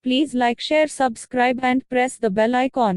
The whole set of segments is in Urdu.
Please like, share, subscribe and press the bell icon.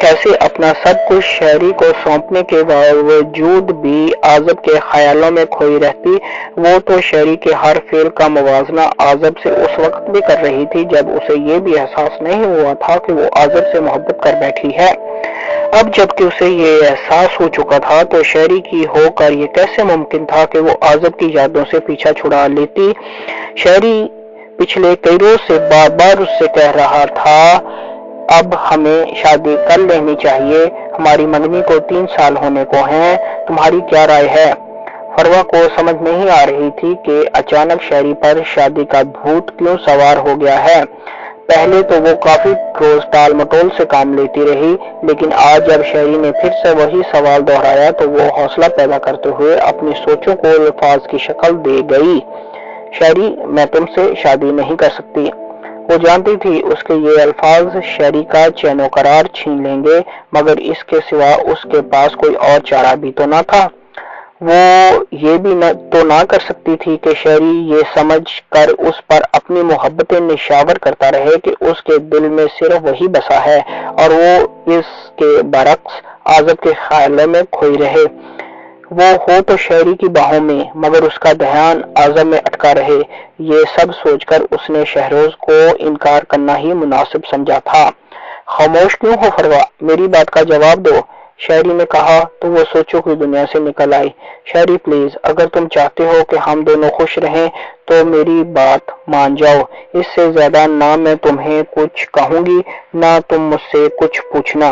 کیسے اپنا سب کچھ شہری کو سونپنے کے باوجود بھی آزب کے خیالوں میں کھوئی رہتی۔ وہ تو شہری کے ہر فعل کا موازنہ آزب سے اس وقت بھی کر رہی تھی جب اسے یہ بھی احساس نہیں ہوا تھا کہ وہ آزب سے محبت کر بیٹھی ہے۔ اب جب کہ اسے یہ احساس ہو چکا تھا تو شہری کی ہو کر یہ کیسے ممکن تھا کہ وہ آزب کی یادوں سے پیچھا چھڑا لیتی۔ شہری پچھلے کئی روز سے بار بار اس سے کہہ رہا تھا اب ہمیں شادی کر لینی چاہیے، ہماری منگنی کو 3 سال ہونے کو ہیں، تمہاری کیا رائے ہے؟ فروا کو سمجھ نہیں آ رہی تھی کہ اچانک شہری پر شادی کا بھوت کیوں سوار ہو گیا ہے۔ پہلے تو وہ کافی روز ٹال مٹول سے کام لیتی رہی، لیکن آج جب شہری نے پھر سے وہی سوال دہرایا تو وہ حوصلہ پیدا کرتے ہوئے اپنی سوچوں کو الفاظ کی شکل دے گئی۔ شہری، میں تم سے شادی نہیں کر سکتی۔ وہ جانتی تھی اس کے یہ الفاظ شہری کا چین و قرار چھین لیں گے، مگر اس کے سوا اس کے پاس کوئی اور چارہ بھی تو نہ تھا۔ وہ یہ بھی تو نہ کر سکتی تھی کہ شہری یہ سمجھ کر اس پر اپنی محبتیں نشاور کرتا رہے کہ اس کے دل میں صرف وہی بسا ہے اور وہ اس کے برعکس آزب کے خیالوں میں کھوئی رہے۔ وہ ہو تو شہری کی باہوں میں مگر اس کا دھیان آزب میں اٹکا رہے۔ یہ سب سوچ کر اس نے شہروز کو انکار کرنا ہی مناسب سمجھا تھا۔ خاموش کیوں ہو فروا، میری بات کا جواب دو، شہری نے کہا تو وہ سوچوں کی دنیا سے نکل آئی۔ شہری پلیز، اگر تم چاہتے ہو کہ ہم دونوں خوش رہیں تو میری بات مان جاؤ، اس سے زیادہ نہ میں تمہیں کچھ کہوں گی نہ تم مجھ سے کچھ پوچھنا،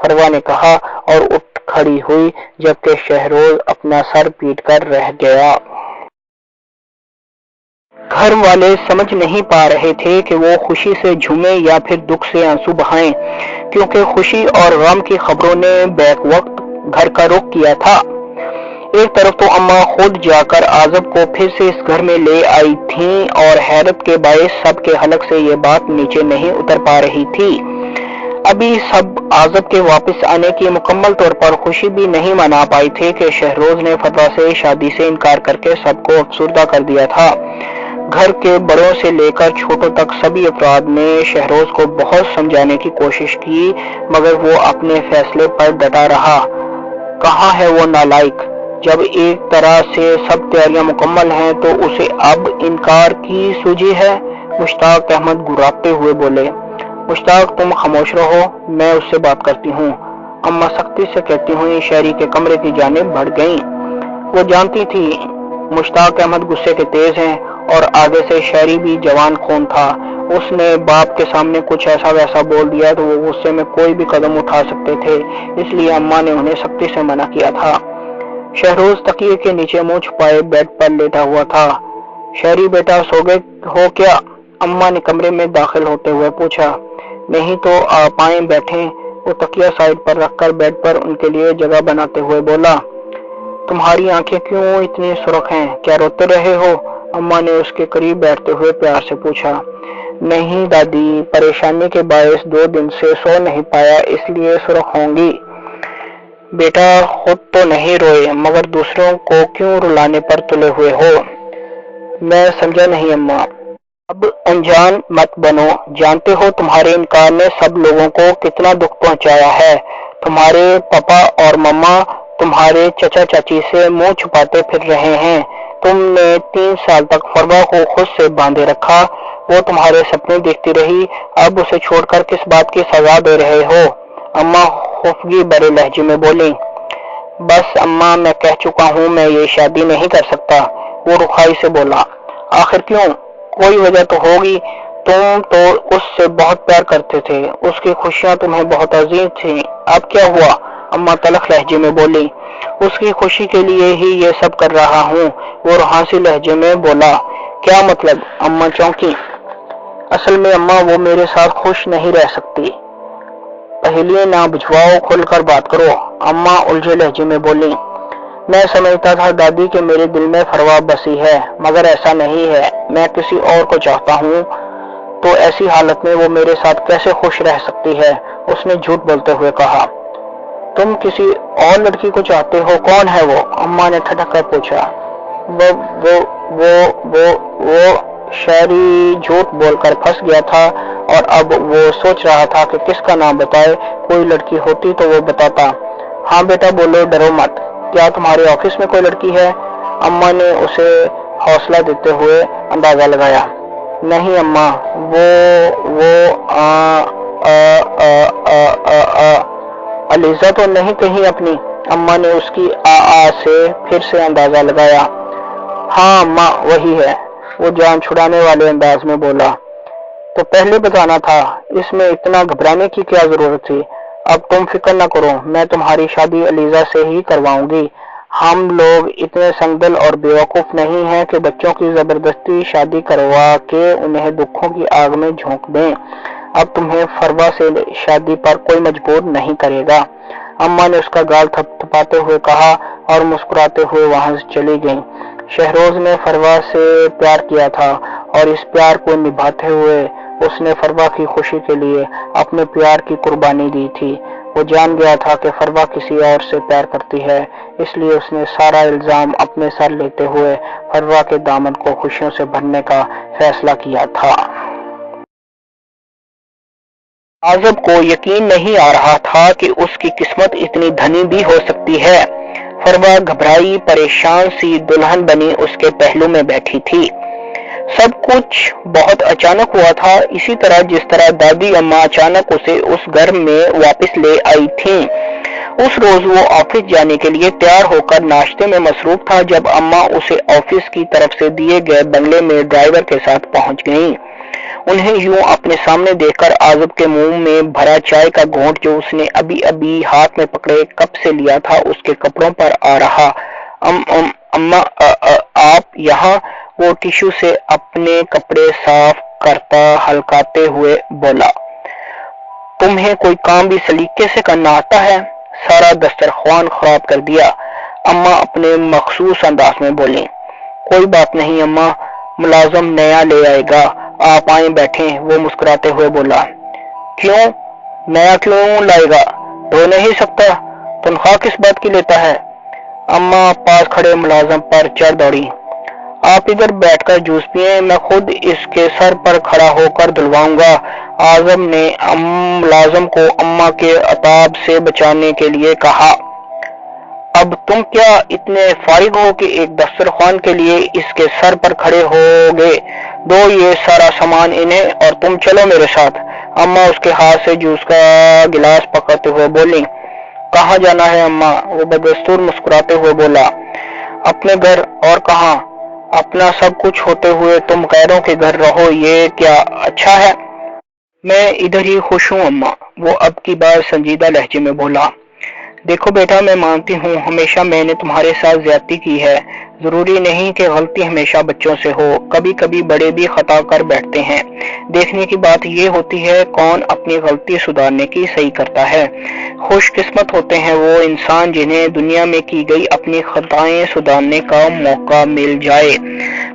فروا نے کہا اور اٹھ کھڑی ہوئی جبکہ شہروز اپنا سر پیٹ کر رہ گیا۔ گھر والے سمجھ نہیں پا رہے تھے کہ وہ خوشی سے جھومیں یا پھر دکھ سے آنسو بہائیں، کیونکہ خوشی اور غم کی خبروں نے بیک وقت گھر کا رخ کیا تھا۔ ایک طرف تو اماں خود جا کر آزب کو پھر سے اس گھر میں لے آئی تھیں اور حیرت کے باعث سب کے حلق سے یہ بات نیچے نہیں اتر پا رہی تھی۔ ابھی سب آزب کے واپس آنے کی مکمل طور پر خوشی بھی نہیں منا پائی تھے کہ شہروز نے فروا سے شادی سے انکار کر کے سب کو افسردہ کر دیا تھا۔ گھر کے بڑوں سے لے کر چھوٹوں تک سبھی افراد نے شہروز کو بہت سمجھانے کی کوشش کی مگر وہ اپنے فیصلے پر ڈٹا رہا۔ کہاں ہے وہ نالائق، جب ایک طرح سے سب تیاریاں مکمل ہیں تو اسے اب انکار کی سوجی ہے؟ مشتاق احمد گراتے ہوئے بولے۔ مشتاق تم خاموش رہو، میں اس سے بات کرتی ہوں، اماں سختی سے کہتی ہوئی شہری کے کمرے کی جانب بڑھ گئیں۔ وہ جانتی تھی مشتاق احمد غصے کے تیز ہیں اور آگے سے شہری بھی جوان خون تھا۔ اس نے باپ کے سامنے کچھ ایسا ویسا بول دیا تو وہ غصے میں کوئی بھی قدم اٹھا سکتے تھے، اس لیے اماں نے انہیں سختی سے منع کیا تھا۔ شہروز تکیے کے نیچے منہ چھپائے بیڈ پر لیٹا ہوا تھا۔ شہری بیٹا سو گئے ہو کیا؟ اماں نے کمرے میں داخل ہوتے ہوئے پوچھا۔ نہیں تو آپ آئیں بیٹھیں، وہ تکیہ سائڈ پر رکھ کر بیڈ پر ان کے لیے جگہ بناتے ہوئے بولا۔ تمہاری آنکھیں کیوں اتنی سرخ ہیں، کیا روتے رہے ہو؟ اماں نے اس کے قریب بیٹھتے ہوئے پیار سے پوچھا۔ نہیں دادی، پریشانی کے باعث 2 دن سے سو نہیں پایا اس لیے سرخ ہوں گی۔ بیٹا خود تو نہیں روئے مگر دوسروں کو کیوں رلانے پر تلے ہوئے ہو؟ میں سمجھا نہیں اماں۔ اب انجان مت بنو، جانتے ہو تمہارے انکار نے سب لوگوں کو کتنا دکھ پہنچایا ہے۔ تمہارے پاپا اور مما تمہارے چچا چاچی سے منہ چھپاتے پھر رہے ہیں۔ تم نے 3 سال تک فروا کو خود سے باندھے رکھا، وہ تمہارے سپنے دیکھتی رہی، اب اسے چھوڑ کر کس بات کی سزا دے رہے ہو؟ اماں خفگی بھرے لہجے میں بولی۔ بس اماں، میں کہہ چکا ہوں میں یہ شادی نہیں کر سکتا، وہ رکھائی سے بولا۔ آخر کیوں؟ کوئی وجہ تو ہوگی، تم تو اس سے بہت پیار کرتے تھے، اس کی خوشیاں تمہیں بہت عزیز تھیں، اب کیا ہوا؟ اماں تلخ لہجے میں بولی۔ اس کی خوشی کے لیے ہی یہ سب کر رہا ہوں، وہ روحانسی لہجے میں بولا۔ کیا مطلب؟ اماں چونکی۔ اصل میں اماں وہ میرے ساتھ خوش نہیں رہ سکتی۔ پہلے نہ بجھواؤ، کھل کر بات کرو، اماں الجھے لہجے میں بولی۔ میں سمجھتا تھا دادی کہ میرے دل میں فروا بسی ہے مگر ایسا نہیں ہے، میں کسی اور کو چاہتا ہوں، تو ایسی حالت میں وہ میرے ساتھ کیسے خوش رہ سکتی ہے؟ اس نے جھوٹ بولتے ہوئے کہا۔ تم کسی اور لڑکی کو چاہتے ہو؟ کون ہے وہ؟ اماں نے ٹھٹک کر پوچھا۔ وہ شعری جھوٹ بول کر پھنس گیا تھا اور اب وہ سوچ رہا تھا کہ کس کا نام بتائے۔ کوئی لڑکی ہوتی تو وہ بتاتا۔ ہاں بیٹا بولو، ڈرو مت۔ کیا تمہارے آفس میں کوئی لڑکی ہے؟ اماں نے اسے حوصلہ دیتے ہوئے اندازہ لگایا۔ نہیں اماں، وہ علیزہ تو نہیں کہیں اپنی؟ اماں نے اس کی سے پھر سے اندازہ لگایا۔ ہاں اماں وہی ہے، وہ جان چھڑانے والے انداز میں بولا۔ تو پہلے بتانا تھا، اس میں اتنا گھبرانے کی کیا ضرورت تھی؟ اب تم فکر نہ کرو، میں تمہاری شادی علیزہ سے ہی کرواؤں گی۔ ہم لوگ اتنے سنگدل اور بیوقوف نہیں ہیں کہ بچوں کی زبردستی شادی کروا کے انہیں دکھوں کی آگ میں جھونک دیں۔ اب تمہیں فروا سے شادی پر کوئی مجبور نہیں کرے گا۔ اماں نے اس کا گال تھپتھپاتے ہوئے کہا اور مسکراتے ہوئے وہاں سے چلی گئیں۔ شہروز نے فروا سے پیار کیا تھا اور اس پیار کو نبھاتے ہوئے اس نے فروا کی خوشی کے لیے اپنے پیار کی قربانی دی تھی۔ وہ جان گیا تھا کہ فروا کسی اور سے پیار کرتی ہے، اس لیے اس نے سارا الزام اپنے سر لیتے ہوئے فروا کے دامن کو خوشیوں سے بھرنے کا فیصلہ کیا تھا۔ عازب کو یقین نہیں آ رہا تھا کہ اس کی قسمت اتنی دھنی بھی ہو سکتی ہے۔ فروا گھبرائی پریشان سی دلہن بنی اس کے پہلو میں بیٹھی تھی۔ سب کچھ بہت اچانک ہوا تھا، اسی طرح جس طرح دادی اماں اچانک اسے اس گھر میں واپس لے آئی تھیں۔ اس روز وہ آفس جانے کے لیے تیار ہو کر ناشتے میں مصروف تھا جب اماں اسے آفس کی طرف سے دیے گئے بنگلے میں ڈرائیور کے ساتھ پہنچ گئیں۔ انہیں یوں اپنے سامنے دیکھ کر عازب کے منہ میں بھرا چائے کا گھونٹ جو اس نے ابھی ابھی ہاتھ میں پکڑے کپ سے لیا تھا اس کے کپڑوں پر آ رہا۔ اماں آپ یہاں؟ وہ ٹیشو سے اپنے کپڑے صاف کرتا ہلکاتے ہوئے بولا۔ تمہیں کوئی کام بھی سلیقے سے کرنا آتا ہے؟ سارا دسترخوان خراب کر دیا، اماں اپنے مخصوص انداز میں بولیں۔ کوئی بات نہیں اماں، ملازم نیا لے آئے گا، آپ آئیں بیٹھیں، وہ مسکراتے ہوئے بولا۔ کیوں نیا کیوں لائے گا؟ دھو نہیں سکتا؟ تنخواہ کس بات کی لیتا ہے؟ اماں پاس کھڑے ملازم پر چڑھ دوڑی۔ آپ ادھر بیٹھ کر جوس پئیں، میں خود اس کے سر پر کھڑا ہو کر دھلواؤں گا۔ اعظم نے ملازم کو اماں کے عتاب سے بچانے کے لیے کہا۔ اب تم کیا اتنے فارغ ہو کہ ایک دسترخوان کے لیے اس کے سر پر کھڑے ہوگے؟ دو یہ سارا سامان انہیں اور تم چلو میرے ساتھ۔ اماں اس کے ہاتھ سے جوس کا گلاس پکڑتے ہوئے بولیں۔ کہاں جانا ہے اماں؟ وہ بدستور مسکراتے ہوئے بولا۔ اپنے گھر، اور کہاں؟ اپنا سب کچھ ہوتے ہوئے تم غیروں کے گھر رہو، یہ کیا اچھا ہے؟ میں ادھر ہی خوش ہوں اماں، وہ اب کی بار سنجیدہ لہجے میں بولا۔ دیکھو بیٹا، میں مانتی ہوں ہمیشہ میں نے تمہارے ساتھ زیادتی کی ہے، ضروری نہیں کہ غلطی ہمیشہ بچوں سے ہو، کبھی کبھی بڑے بھی خطا کر بیٹھتے ہیں۔ دیکھنے کی بات یہ ہوتی ہے کون اپنی غلطی سدھارنے کی صحیح کرتا ہے۔ خوش قسمت ہوتے ہیں وہ انسان جنہیں دنیا میں کی گئی اپنی خطائیں سدھارنے کا موقع مل جائے۔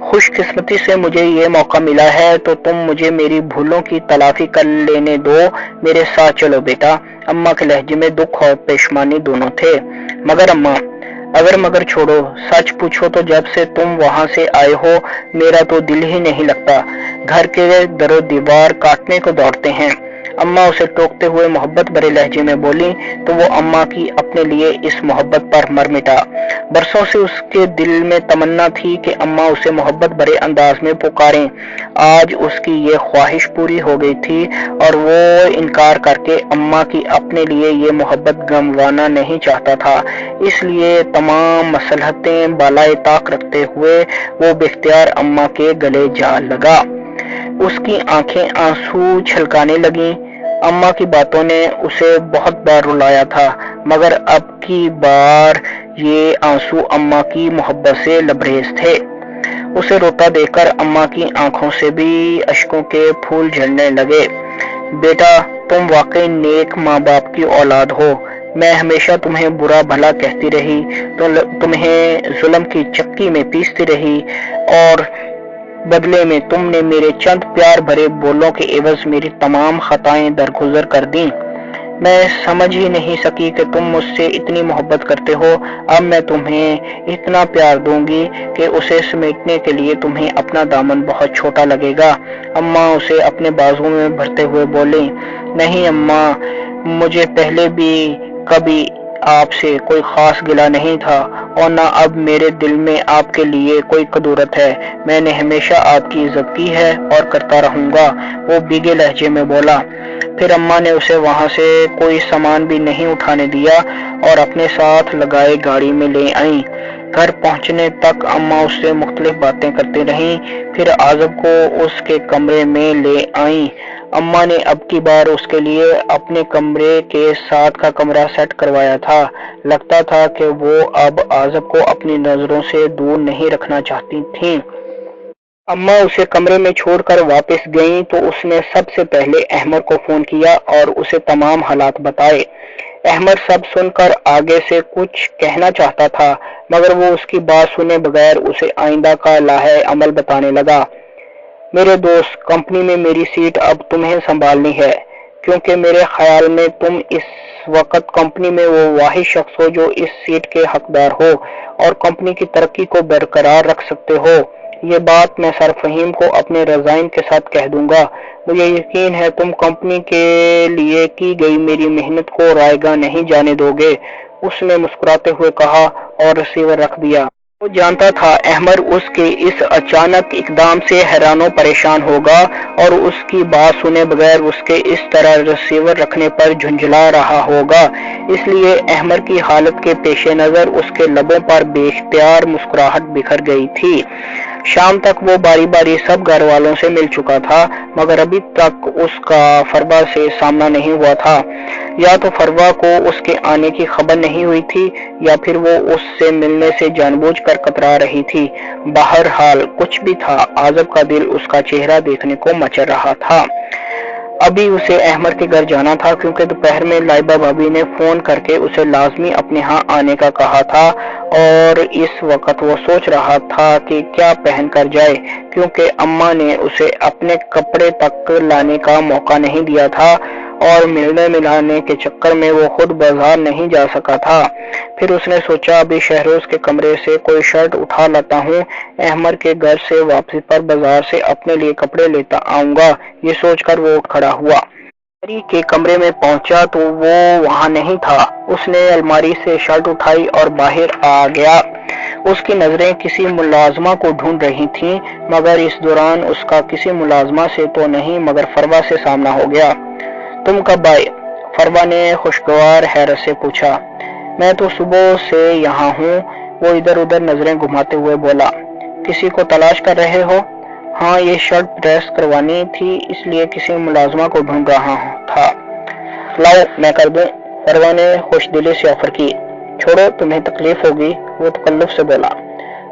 خوش قسمتی سے مجھے یہ موقع ملا ہے تو تم مجھے میری بھولوں کی تلافی کر لینے دو، میرے ساتھ چلو بیٹا۔ اماں کے لہجے میں دکھ اور پشیمانی دونوں تھے۔ مگر اماں، اگر مگر چھوڑو، سچ پوچھو تو جب سے تم وہاں سے آئے ہو میرا تو دل ہی نہیں لگتا، گھر کے در و دیوار کاٹنے کو دوڑتے ہیں۔ اماں اسے ٹوکتے ہوئے محبت بھرے لہجے میں بولی تو وہ اماں کی اپنے لیے اس محبت پر مر مٹا۔ برسوں سے اس کے دل میں تمنا تھی کہ اماں اسے محبت بھرے انداز میں پکاریں، آج اس کی یہ خواہش پوری ہو گئی تھی اور وہ انکار کر کے اماں کی اپنے لیے یہ محبت گنوانا نہیں چاہتا تھا، اس لیے تمام مصلحتیں بالائے طاق رکھتے ہوئے وہ باختیار اماں کے گلے جا لگا۔ اس کی آنکھیں آنسو چھلکانے لگیں۔ اماں کی باتوں نے اسے بہت بار رلایا تھا مگر اب کی بار یہ آنسو اماں کی محبت سے لبریز تھے۔ اسے روتا دیکھ کر اماں کی آنکھوں سے بھی اشکوں کے پھول جھڑنے لگے۔ بیٹا، تم واقعی نیک ماں باپ کی اولاد ہو، میں ہمیشہ تمہیں برا بھلا کہتی رہی، تمہیں ظلم کی چکی میں پیستی رہی اور بدلے میں تم نے میرے چند پیار بھرے بولوں کے عوض میری تمام خطائیں درگزر کر دیں۔ میں سمجھ ہی نہیں سکی کہ تم مجھ سے اتنی محبت کرتے ہو۔ اب میں تمہیں اتنا پیار دوں گی کہ اسے سمیٹنے کے لیے تمہیں اپنا دامن بہت چھوٹا لگے گا۔ اماں اسے اپنے بازو میں بھرتے ہوئے بولیں، نہیں اماں، مجھے پہلے بھی کبھی آپ سے کوئی خاص گلہ نہیں تھا، اور نہ اب میرے دل میں آپ کے لیے کوئی کدورت ہے۔ میں نے ہمیشہ آپ کی عزت کی ہے اور کرتا رہوں گا، وہ بھیگے لہجے میں بولا۔ پھر اماں نے اسے وہاں سے کوئی سامان بھی نہیں اٹھانے دیا اور اپنے ساتھ لگائے گاڑی میں لے آئیں۔ گھر پہنچنے تک اماں اس سے مختلف باتیں کرتی رہیں، پھر عازب کو اس کے کمرے میں لے آئیں۔ اماں نے اب کی بار اس کے لیے اپنے کمرے کے ساتھ کا کمرہ سیٹ کروایا تھا۔ لگتا تھا کہ وہ اب عازب کو اپنی نظروں سے دور نہیں رکھنا چاہتی تھیں۔ اماں اسے کمرے میں چھوڑ کر واپس گئیں تو اس نے سب سے پہلے احمد کو فون کیا اور اسے تمام حالات بتائے۔ احمد سب سن کر آگے سے کچھ کہنا چاہتا تھا، مگر وہ اس کی بات سنے بغیر اسے آئندہ کا لاحِ عمل بتانے لگا۔ میرے دوست، کمپنی میں میری سیٹ اب تمہیں سنبھالنی ہے، کیونکہ میرے خیال میں تم اس وقت کمپنی میں وہ واحد شخص ہو جو اس سیٹ کے حقدار ہو اور کمپنی کی ترقی کو برقرار رکھ سکتے ہو۔ یہ بات میں سر فہیم کو اپنے رضائن کے ساتھ کہہ دوں گا۔ مجھے یقین ہے تم کمپنی کے لیے کی گئی میری محنت کو رائے گاہ نہیں جانے دو گے، اس نے مسکراتے ہوئے کہا اور ریسیور رکھ دیا۔ وہ جانتا تھا احمد اس کے اس اچانک اقدام سے حیران و پریشان ہوگا اور اس کی بات سنے بغیر اس کے اس طرح ریسیور رکھنے پر جھنجھلا رہا ہوگا، اس لیے احمد کی حالت کے پیش نظر اس کے لبوں پر بے اختیار مسکراہٹ بکھر گئی تھی۔ شام تک وہ باری باری سب گھر والوں سے مل چکا تھا، مگر ابھی تک اس کا فروا سے سامنا نہیں ہوا تھا۔ یا تو فروا کو اس کے آنے کی خبر نہیں ہوئی تھی یا پھر وہ اس سے ملنے سے جان بوجھ کر کترا رہی تھی۔ بہرحال کچھ بھی تھا، عازب کا دل اس کا چہرہ دیکھنے کو مچل رہا تھا۔ ابھی اسے احمد کے گھر جانا تھا کیونکہ دوپہر میں لائبہ بھابی نے فون کر کے اسے لازمی اپنے ہاں آنے کا کہا تھا، اور اس وقت وہ سوچ رہا تھا کہ کیا پہن کر جائے، کیونکہ اماں نے اسے اپنے کپڑے تک لانے کا موقع نہیں دیا تھا اور ملنے ملانے کے چکر میں وہ خود بازار نہیں جا سکا تھا۔ پھر اس نے سوچا ابھی شہروز کے کمرے سے کوئی شرٹ اٹھا لاتا ہوں، احمد کے گھر سے واپسی پر بازار سے اپنے لیے کپڑے لیتا آؤں گا۔ یہ سوچ کر وہ اٹھ کھڑا ہوا۔ الماری کے کمرے میں پہنچا تو وہ وہاں نہیں تھا۔ اس نے الماری سے شرٹ اٹھائی اور باہر آ گیا۔ اس کی نظریں کسی ملازمہ کو ڈھونڈ رہی تھیں، مگر اس دوران اس کا کسی ملازمہ سے تو نہیں مگر فروا سے سامنا ہو گیا۔ تم کب آئے؟ فروا نے خوشگوار حیرت سے پوچھا۔ میں تو صبح سے یہاں ہوں، وہ ادھر ادھر نظریں گھماتے ہوئے بولا۔ کسی کو تلاش کر رہے ہو؟ ہاں، یہ شرٹ پریس کروانی تھی، اس لیے کسی ملازمہ کو ڈھونڈ رہا تھا۔ لاؤ میں کر دوں، فروا نے خوش دلی سے آفر کی۔ چھوڑو، تمہیں تکلیف ہوگی، وہ تکلف سے بولا۔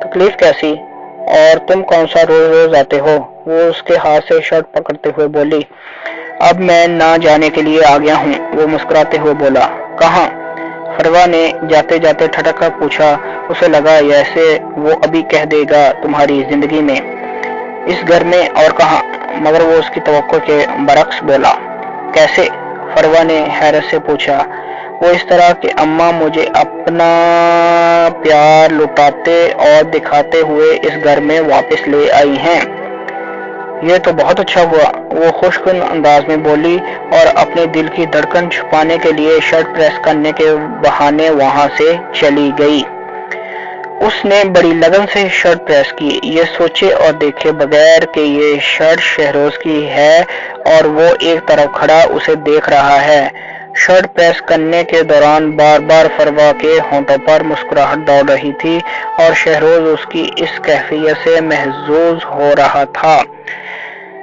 تکلیف کیسی؟ اور تم کون سا روز روز آتے ہو؟ وہ اس کے ہاتھ سے شرٹ پکڑتے ہوئے بولی۔ اب میں نہ جانے کے لیے آ گیا ہوں، وہ مسکراتے ہوئے بولا۔ کہاں؟ فروا نے جاتے جاتے ٹھٹک کر پوچھا۔ اسے لگا جیسے وہ ابھی کہہ دے گا تمہاری زندگی میں۔ اس گھر میں اور کہاں؟ مگر وہ اس کی توقع کے برعکس بولا۔ کیسے؟ فروا نے حیرت سے پوچھا۔ وہ اس طرح کہ اماں مجھے اپنا پیار لٹاتے اور دکھاتے ہوئے اس گھر میں واپس لے آئی ہیں۔ یہ تو بہت اچھا ہوا، وہ خوش کن انداز میں بولی اور اپنے دل کی دھڑکن چھپانے کے لیے شرٹ پریس کرنے کے بہانے وہاں سے چلی گئی۔ اس نے بڑی لگن سے شرٹ پریس کی، یہ سوچے اور دیکھے بغیر کہ یہ شرٹ شہروز کی ہے اور وہ ایک طرف کھڑا اسے دیکھ رہا ہے۔ شرٹ پریس کرنے کے دوران بار بار فروا کے ہونٹوں پر مسکراہٹ دوڑ رہی تھی اور شہروز اس کی اس کیفیت سے محظوظ ہو رہا تھا۔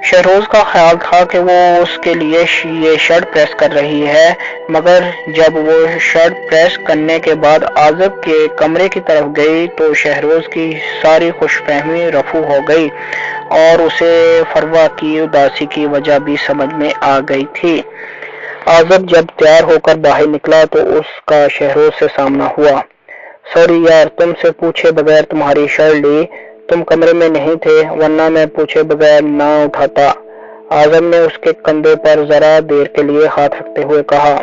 شہروز کا خیال تھا کہ وہ اس کے لیے یہ شرٹ پریس کر رہی ہے، مگر جب وہ شرٹ پریس کرنے کے بعد عازب کے کمرے کی طرف گئی تو شہروز کی ساری خوش فہمی رفع ہو گئی اور اسے فروا کی اداسی کی وجہ بھی سمجھ میں آ گئی تھی۔ عازب جب تیار ہو کر باہر نکلا تو اس کا شہروز سے سامنا ہوا۔ سوری یار، تم سے پوچھے بغیر تمہاری شرٹ لی، تم کمرے میں نہیں تھے ورنہ میں پوچھے بغیر نہ اٹھاتا۔ اعظم نے اس کے کندھے پر ذرا دیر کے لیے ہاتھ رکھتے ہوئے کہا۔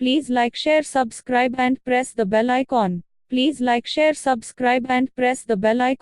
Please like, share, subscribe and press the bell icon. Please like, share, subscribe and press the bell icon.